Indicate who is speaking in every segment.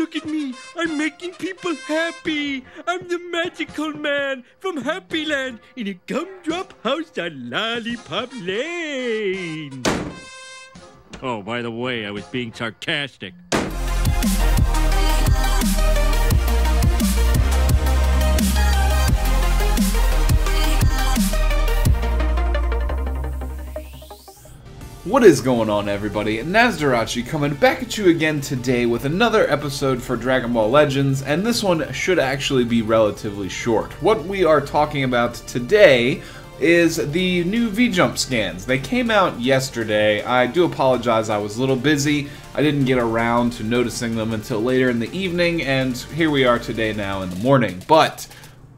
Speaker 1: Look at me. I'm making people happy. I'm the magical man from Happy Land in a gumdrop house on Lollipop Lane. Oh, by the way, I was being sarcastic.
Speaker 2: What is going on, everybody? Nasdorachi coming back at you again today with another episode for Dragon Ball Legends, and this one should actually be relatively short. What we are talking about today is the new VJump scans. They came out yesterday. I do apologize, I was a little busy. I didn't get around to noticing them until later in the evening, and here we are today now in the morning. But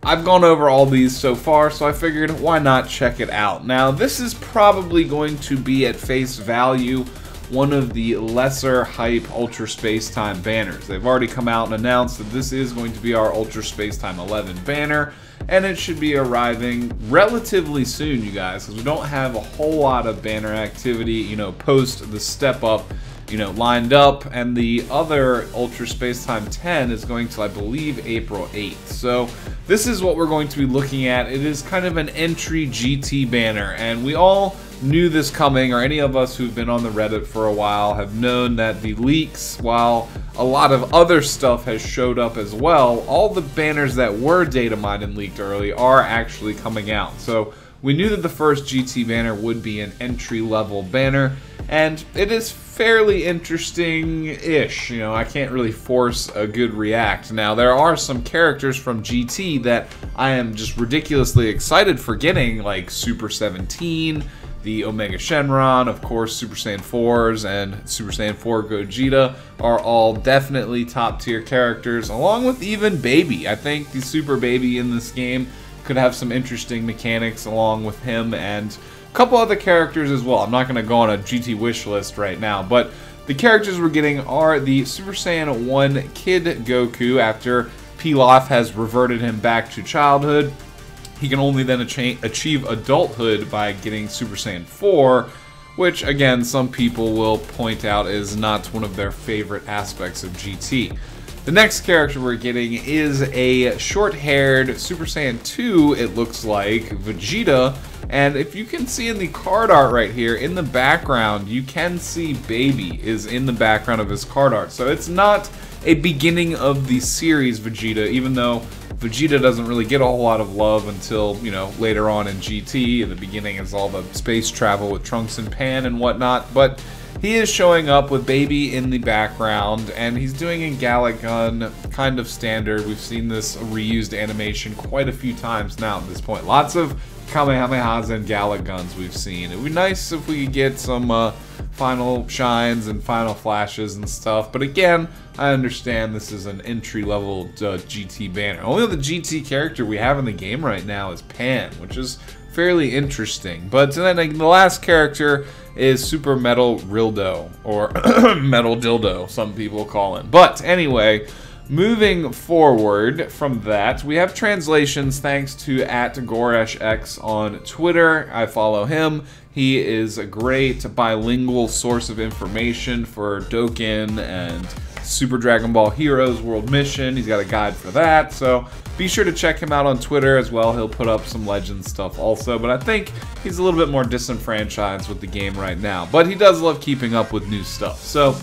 Speaker 2: I've gone over all these so far, so I figured why not check it out. Now, this is probably going to be at face value one of the lesser hype Ultra Spacetime banners. They've already come out and announced that this is going to be our Ultra Spacetime 11 banner, and it should be arriving relatively soon, you guys, because we don't have a whole lot of banner activity, post the step up, lined up, and the other Ultra Spacetime 10 is going to, I believe, April 8th. So this is what we're going to be looking at. It is kind of an entry GT banner, and we all knew this coming, or any of us who've been on the Reddit for a while have known that the leaks, while a lot of other stuff has showed up as well, all the banners that were data mined and leaked early are actually coming out. So we knew that the first GT banner would be an entry-level banner, and it is fairly interesting-ish. I can't really force a good react. Now, there are some characters from GT that I am just ridiculously excited for getting, like Super 17, the Omega Shenron, of course, Super Saiyan 4s, and Super Saiyan 4 Gogeta are all definitely top-tier characters, along with even Baby. I think the Super Baby in this game could have some interesting mechanics along with him, and a couple other characters as well. I'm not going to go on a GT wish list right now, but the characters we're getting are the Super Saiyan 1 Kid Goku. After Pilaf has reverted him back to childhood, he can only then achieve adulthood by getting Super Saiyan 4, which, again, some people will point out is not one of their favorite aspects of GT. The next character we're getting is a short-haired Super Saiyan 2, it looks like, Vegeta. And if you can see in the card art right here, in the background, you can see Baby is in the background of his card art. So it's not a beginning of the series Vegeta, even though Vegeta doesn't really get a whole lot of love until, later on in GT. In the beginning is all the space travel with Trunks and Pan and whatnot. But he is showing up with Baby in the background, and he's doing a Gallic Gun, kind of standard. We've seen this reused animation quite a few times now at this point. Lots of Kamehamehas and Gallic Guns we've seen. It would be nice if we could get some final shines and final flashes and stuff, but again, I understand this is an entry-level GT banner. Only the GT character we have in the game right now is Pan, which is fairly interesting. But then the last character is Super Metal Rilldo, or Metal Dildo, some people call him. But anyway, moving forward from that, we have translations thanks to @GoreshX on Twitter. I follow him. He is a great bilingual source of information for Dokkan and Super Dragon Ball Heroes World Mission. He's got a guide for that, so be sure to check him out on Twitter as well. He'll put up some Legends stuff also, but I think he's a little bit more disenfranchised with the game right now. But he does love keeping up with new stuff. So,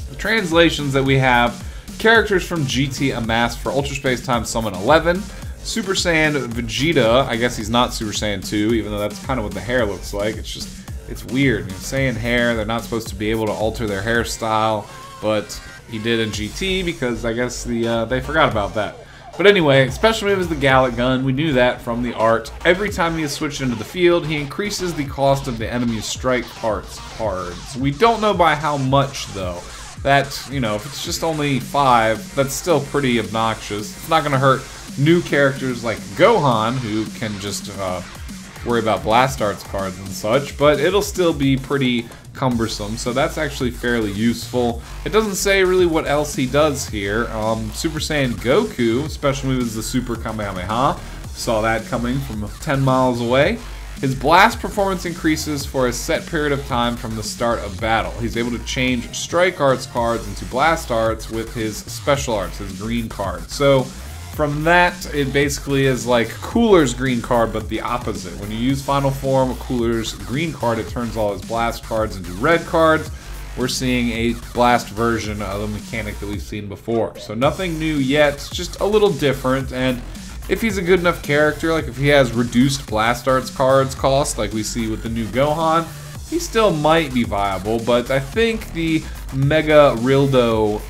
Speaker 2: the translations that we have: characters from GT amassed for Ultra Spacetime Summon 11. Super Saiyan Vegeta, I guess he's not Super Saiyan 2, even though that's kind of what the hair looks like. It's weird. Saiyan hair, they're not supposed to be able to alter their hairstyle, but he did in GT because I guess they forgot about that. But anyway, special move is the Gallic Gun. We knew that from the art. Every time he is switched into the field, he increases the cost of the enemy's strike parts cards. We don't know by how much, though. That, if it's just only 5, that's still pretty obnoxious. It's not going to hurt new characters like Gohan, who can just worry about Blast Arts cards and such, but it'll still be pretty cumbersome, so that's actually fairly useful. It doesn't say really what else he does here. Super Saiyan Goku, special move is the Super Kamehameha. Saw that coming from 10 miles away. His blast performance increases for a set period of time from the start of battle. He's able to change strike arts cards into blast arts with his special arts, his green card. So from that, it basically is like Cooler's green card, but the opposite. When you use Final Form, Cooler's green card, it turns all his blast cards into red cards. We're seeing a blast version of the mechanic that we've seen before. So nothing new yet, just a little different. And if he's a good enough character, like if he has reduced blast arts cards cost, like we see with the new Gohan, he still might be viable. But I think the Mega Rilldo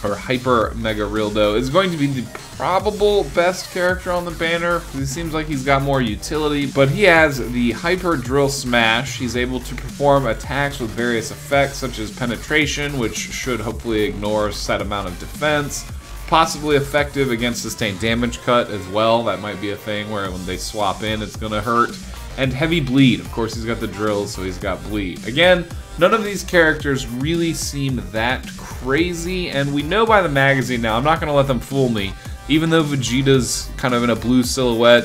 Speaker 2: or Hyper Mega Rilldo is going to be the probable best character on the banner. It seems like he's got more utility, but he has the Hyper Drill Smash. He's able to perform attacks with various effects such as penetration, which should hopefully ignore a set amount of defense. Possibly effective against sustained damage cut as well. That might be a thing where when they swap in, it's going to hurt. And heavy bleed. Of course, he's got the drills, so he's got bleed. Again, none of these characters really seem that crazy, and we know by the magazine now, I'm not going to let them fool me. Even though Vegeta's kind of in a blue silhouette,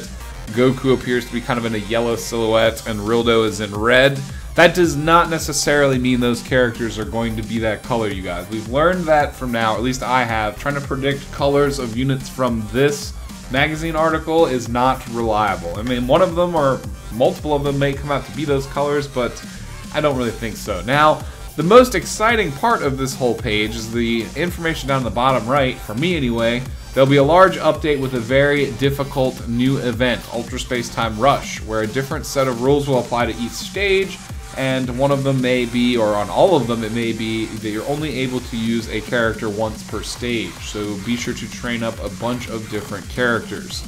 Speaker 2: Goku appears to be kind of in a yellow silhouette, and Rilldo is in red, that does not necessarily mean those characters are going to be that color, you guys. We've learned that from now, at least I have. Trying to predict colors of units from this magazine article is not reliable. I mean, one of them or multiple of them may come out to be those colors, but I don't really think so. Now, the most exciting part of this whole page is the information down in the bottom right, for me anyway. There'll be a large update with a very difficult new event, Ultra Spacetime Rush, where a different set of rules will apply to each stage, and one of them may be, or on all of them, it may be that you're only able to use a character once per stage, so be sure to train up a bunch of different characters.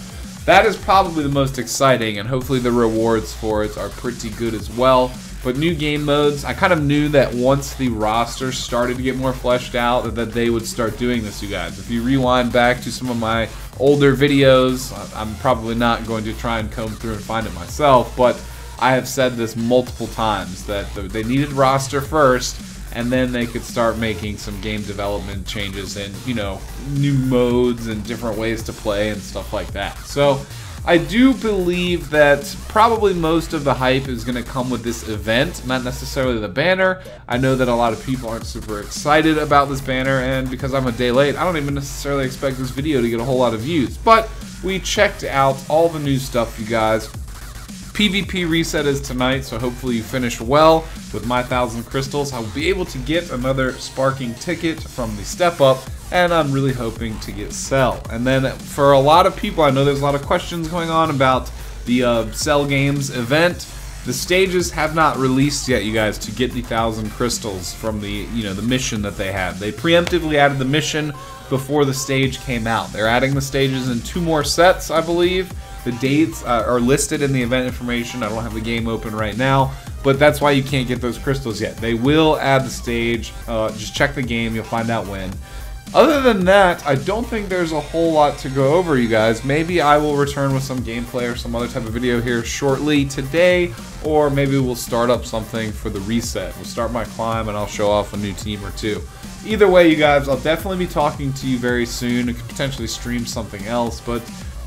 Speaker 2: That is probably the most exciting, and hopefully the rewards for it are pretty good as well. But new game modes, I kind of knew that once the roster started to get more fleshed out, that they would start doing this, you guys. If you rewind back to some of my older videos, I'm probably not going to try and comb through and find it myself, but I have said this multiple times, that they needed roster first, and then they could start making some game development changes and, you know, new modes and different ways to play and stuff like that. So I do believe that probably most of the hype is going to come with this event, not necessarily the banner. I know that a lot of people aren't super excited about this banner, and because I'm a day late, I don't even necessarily expect this video to get a whole lot of views. But we checked out all the new stuff, you guys. PvP reset is tonight, so hopefully you finish well with my 1,000 crystals. I will be able to get another sparking ticket from the step up, and I'm really hoping to get Cell. And then for a lot of people, I know there's a lot of questions going on about the Cell Games event. The stages have not released yet, you guys, to get the 1,000 crystals from the, you know, the mission that they had. They preemptively added the mission before the stage came out. They're adding the stages in 2 more sets, I believe. The dates are listed in the event information. I don't have the game open right now, but that's why you can't get those crystals yet. They will add the stage. Just check the game. You'll find out when. Other than that, I don't think there's a whole lot to go over, you guys. Maybe I will return with some gameplay or some other type of video here shortly today, or maybe we'll start up something for the reset. We'll start my climb and I'll show off a new team or 2. Either way, you guys, I'll definitely be talking to you very soon. I could potentially stream something else, but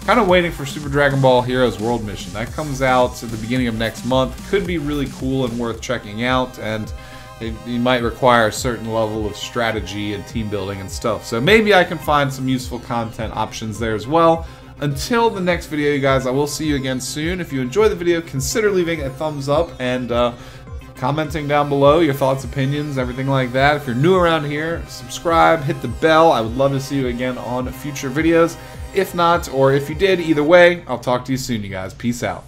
Speaker 2: kind of waiting for Super Dragon Ball Heroes World Mission. That comes out at the beginning of next month. Could be really cool and worth checking out, and you might require a certain level of strategy and team building and stuff. So maybe I can find some useful content options there as well. Until the next video, you guys, I will see you again soon. If you enjoyed the video, consider leaving a thumbs up and commenting down below your thoughts, opinions, everything like that. If you're new around here, subscribe, hit the bell. I would love to see you again on future videos. If not, or if you did, either way, I'll talk to you soon, you guys. Peace out.